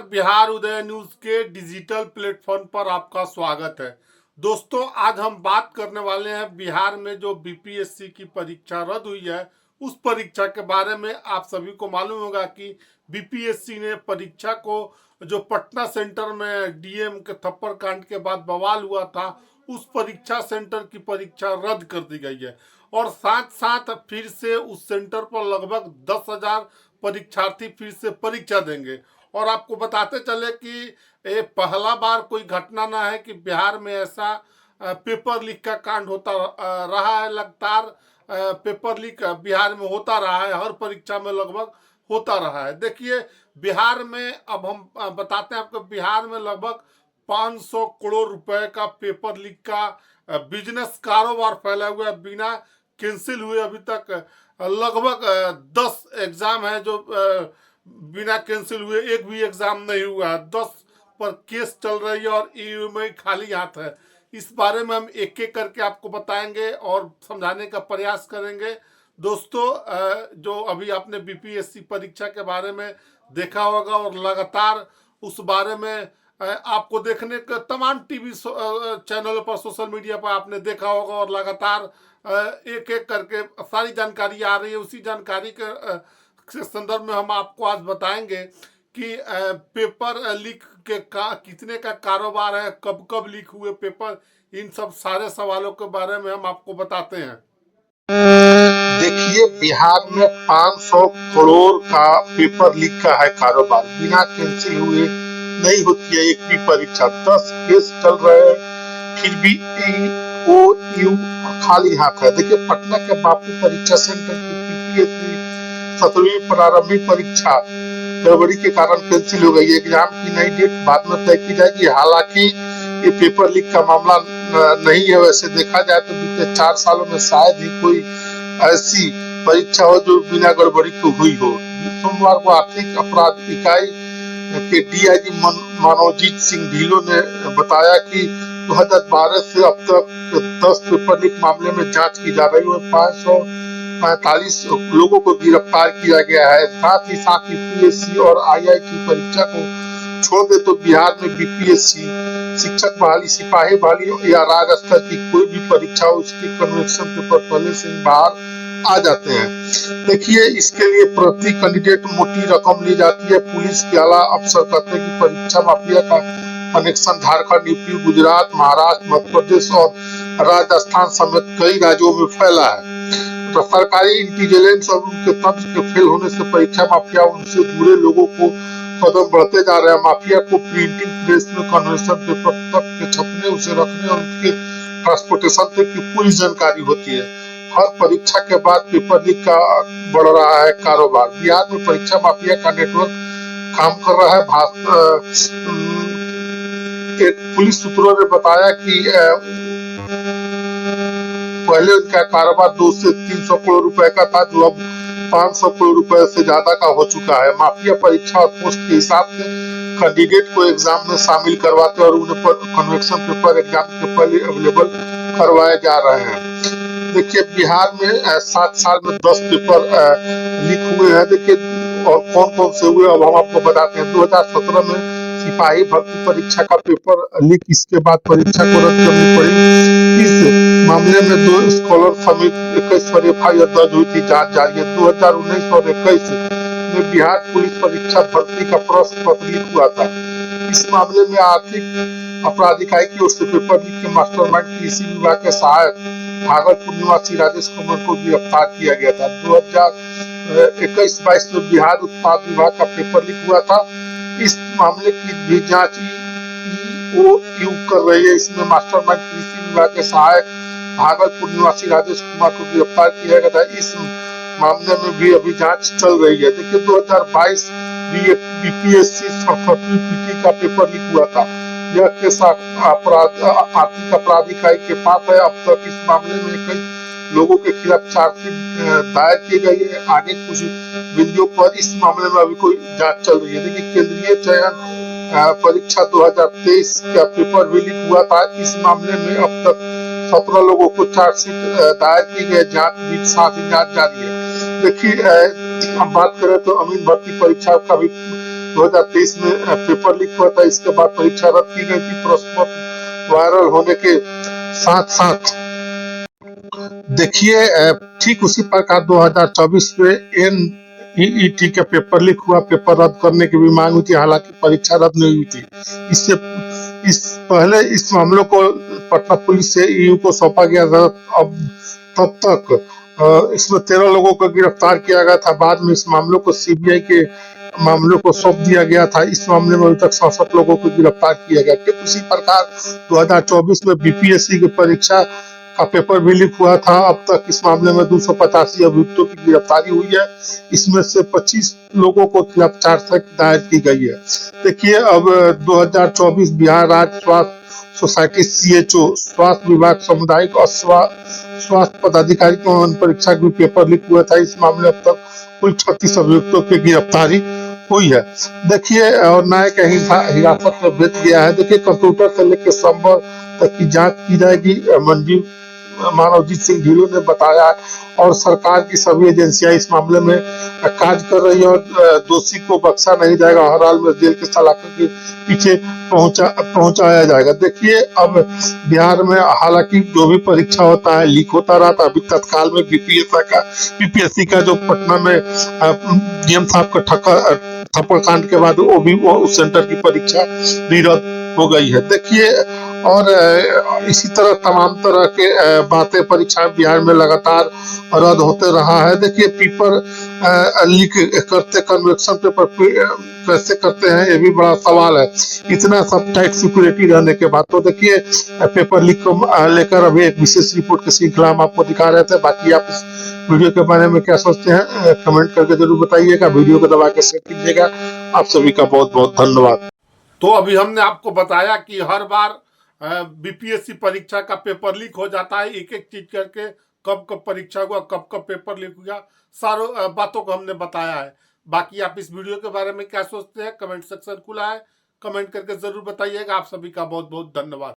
नमस्कार। बिहार उदय न्यूज के digital platform पर आपका स्वागत है। दोस्तों, आज हम बात करने वाले हैं बिहार में जो बीपीएससी की परीक्षा रद्द हुई है उस परीक्षा के बारे में। आप सभी को मालूम होगा कि बीपीएससी ने परीक्षा को, जो पटना सेंटर में डीएम के थप्पड़ कांड के बाद बवाल हुआ था, उस परीक्षा सेंटर की परीक्षा रद्द कर दी गई है और साथ साथ फिर से उस सेंटर पर लगभग 10,000 परीक्षार्थी फिर से परीक्षा देंगे। और आपको बताते चले कि ये पहला बार कोई घटना ना है कि बिहार में ऐसा पेपर लीक का कांड होता रहा है। लगातार पेपर लीक बिहार में होता रहा है, हर परीक्षा में लगभग होता रहा है। देखिए, बिहार में अब हम बताते हैं आपको, बिहार में लगभग 500 करोड़ रुपए का पेपर लीक का बिजनेस कारोबार फैला हुआ है, बिना कैंसिल हुए अभी तक लगभग 10 एग्जाम है जो बिना कैंसिल हुए, एक भी एग्जाम नहीं हुआ है। 10 पर केस चल रही है और ईएमआई खाली हाथ है। इस बारे में हम एक एक करके आपको बताएंगे और समझाने का प्रयास करेंगे। दोस्तों, जो अभी आपने बीपीएससी परीक्षा के बारे में देखा होगा और लगातार उस बारे में आपको देखने का तमाम टीवी चैनलों पर, सोशल मीडिया पर आपने देखा होगा और लगातार एक एक करके सारी जानकारी आ रही है। उसी जानकारी के संदर्भ में हम आपको आज बताएंगे कि पेपर लीक के कितने का कारोबार है, कब कब लीक हुए पेपर, इन सब सारे सवालों के बारे में हम आपको बताते हैं। देखिए, बिहार में 500 करोड़ का पेपर लीक का है कारोबार, बिना कैंसिल हुए नहीं होती है एक भी परीक्षा। 10 केस चल रहे हैं, फिर भी ईओयू खाली हाथ है। देखिए, पटना के बापू परीक्षा सेंटर की बीपीएससी 17वीं प्रारंभिक परीक्षा गड़बड़ी के कारण कैंसिल हो गई। एग्जाम की नई डेट बाद में तय की जाएगी। हालांकि ये पेपर लीक का मामला नहीं है। वैसे देखा जाए तो बीते 4 सालों में शायद ही कोई ऐसी परीक्षा हो जो बिना गड़बड़ी के हुई हो। सोमवार को आर्थिक अपराध इकाई के डीआईजी मनोजीत सिंह ढिल्लों ने बताया कि 2012 से अब तक 10 पेपर लीक मामले में जांच की जा रही है और 545 लोगों को गिरफ्तार किया गया है। साथ ही पीएससी और आईआईटी परीक्षा को छोड़ दे तो बिहार में बीपीएससी, शिक्षक बहाली, सिपाही बहाली या राज्य स्तर की कोई भी परीक्षा हो, उसके कन्वेक्शन पेपर पहले से बाहर आ जाते हैं। देखिए, इसके लिए प्रति कैंडिडेट मोटी रकम ली जाती है। पुलिस के आला अफसर कहते हैं कि परीक्षा माफिया का कनेक्शन झारखंड, यूपी, गुजरात, महाराष्ट्र, मध्य प्रदेश और राजस्थान समेत कई राज्यों में फैला है। तो सरकारी इंटेलिजेंस और उनके तंत्र के फेल होने से परीक्षा माफिया उनसे जुड़े लोगों को कदम बढ़ते जा रहे हैं। माफिया को प्रिंटिंग प्रेस में कन्वेंशन पेपर तक के छपने, उसे रखने और उसके ट्रांसपोर्टेशन तक की पूरी जानकारी होती है। हर परीक्षा के बाद पेपर लीक का बढ़ रहा है कारोबार। बिहार में परीक्षा माफिया का नेटवर्क काम कर रहा है। पुलिस सूत्रों ने बताया कि पहले उनका कारोबार 200 से 300 करोड़ रुपए का था, जो अब 500 करोड़ रुपए से ज्यादा का हो चुका है। माफिया परीक्षा और पोस्ट के हिसाब से कैंडिडेट को एग्जाम में शामिल करवाते और उन्हें कन्वेक्शन पेपर एग्जाम के पहले अवेलेबल करवाए जा रहे हैं। देखिए, बिहार में 7 साल में 10 पेपर लीक हुए हैं। देखिए, और कौन कौन से हुए अब हम आपको बताते हैं। 2017 में सिपाही भर्ती परीक्षा का पेपर लीक, इसके बाद परीक्षा को रद्द करनी पड़ी। इस मामले में 2 स्कॉलर समेत 21 पर एफआईआर दर्ज हुई थी, जांच जारी है। 2019 और 21 में बिहार पुलिस परीक्षा भर्ती का प्रश्न पत्र लीक हुआ था। इस मामले में आर्थिक अपराध इकाई की ओर से पेपर लीक के मास्टरमाइंड कृषि विभाग के सहायक भागलपुर निवासी राजेश कुमार को गिरफ्तार किया गया था। 2021-22 में बिहार उत्पाद विभाग का पेपर लीक हुआ था। इस मामले की भी जांच ईओयू कर रही है। इसमें मास्टरमाइंड कृषि विभाग के सहायक भागलपुर निवासी राजेश कुमार को गिरफ्तार किया गया था। इस मामले में भी अभी जांच चल रही है। देखिए, 2022 बीपीएससी 7वीं पीटी का पेपर लीक हुआ था। यह केस आर्थिक अपराध इकाई के पास है। अब तक इस मामले में कई लोगों के खिलाफ चार्जशीट दायर की गई है। आगे कुछ बिंदुओं पर इस मामले में अभी कोई जांच चल रही है। देखिए, केंद्रीय चयन परीक्षा 2023 का पेपर भी लीक हुआ था। इस मामले में अब तक 17 लोगों को चार्जशीट दायर की गई। जांच भी साथ ही जांच जारी है। देखिए, हम बात करें तो अमीन भर्ती परीक्षा का भी 2023 में पेपर लीक हुआ था। इसके बाद परीक्षा रद्द की गई थी। प्रश्न पत्र वायरल होने के साथ साथ देखिए ठीक उसी प्रकार 2024 में एनईईटी का पेपर लीक हुआ। पेपर रद्द करने की भी मांग हुई थी, हालांकि परीक्षा रद्द नहीं हुई थी। इससे इस पहले इस मामलों को पटना पुलिस से ईयू को सौंपा गया था। अब तब तक इसमें 13 लोगों को गिरफ्तार किया गया था। बाद में इस मामलों को सीबीआई के मामलों को सौंप दिया गया था। इस मामले में अभी तक 67 लोगों को गिरफ्तार किया गया। ठीक उसी प्रकार 2024 में बीपीएससी की परीक्षा का पेपर भी लीक हुआ था। अब तक इस मामले में 285 अभियुक्तों की गिरफ्तारी हुई है। इसमें से 25 लोगों को खिलाफ चार्जशीट दायर की गई है। देखिए अब 2024 बिहार राज्य स्वास्थ्य सोसाइटी सीएचओ स्वास्थ्य विभाग सामुदायिक और स्वास्थ्य पदाधिकारी की परीक्षा की पेपर लीक हुआ था। इस मामले में अब तक कुल 36 अभियुक्तों की गिरफ्तारी हुई है। देखिए और न्यायिक हिरासत में भेज गया है। देखिए कंप्यूटर से लेकर संभव तक की जांच की जाएगी, मंजू मानवजीत सिंह ढिल्लों ने बताया। और सरकार की सभी एजेंसियां इस मामले में कार्य कर रही है और दोषी को बख्शा नहीं जाएगा। हर हाल में जेल के सलाखों के पीछे पहुंचाया जाएगा। देखिए अब बिहार में हालांकि जो भी परीक्षा होता है लीक होता रहा था। अभी तत्काल में बीपीएससी का जो पटना में डीएम साहब का थप्पड़ कांड के बाद वो उस सेंटर की परीक्षा भी रद्द हो गई है। देखिए और इसी तरह तमाम तरह के बातें परीक्षाएं बिहार में लगातार रद्द होते रहा है। देखिए पेपर लीक करते कन्वेक्शन पेपर कैसे करते हैं, ये भी बड़ा सवाल है, इतना सब टाइट सिक्योरिटी रहने के बाद। तो देखिए पेपर लीक को लेकर अभी एक विशेष रिपोर्ट की श्रृंखला हम आपको दिखा रहे थे। बाकी आप इस वीडियो के बारे में क्या सोचते हैं कमेंट करके जरूर बताइएगा। वीडियो को दबा के शेयर कीजिएगा। आप सभी का बहुत बहुत धन्यवाद। तो अभी हमने आपको बताया कि हर बार बीपीएससी परीक्षा का पेपर लीक हो जाता है। एक एक चीज करके कब कब परीक्षा हुआ, कब कब पेपर लीक हुआ, सारों बातों को हमने बताया है। बाकी आप इस वीडियो के बारे में क्या सोचते हैं कमेंट सेक्शन खुला है, कमेंट करके जरूर बताइएगा। आप सभी का बहुत बहुत धन्यवाद।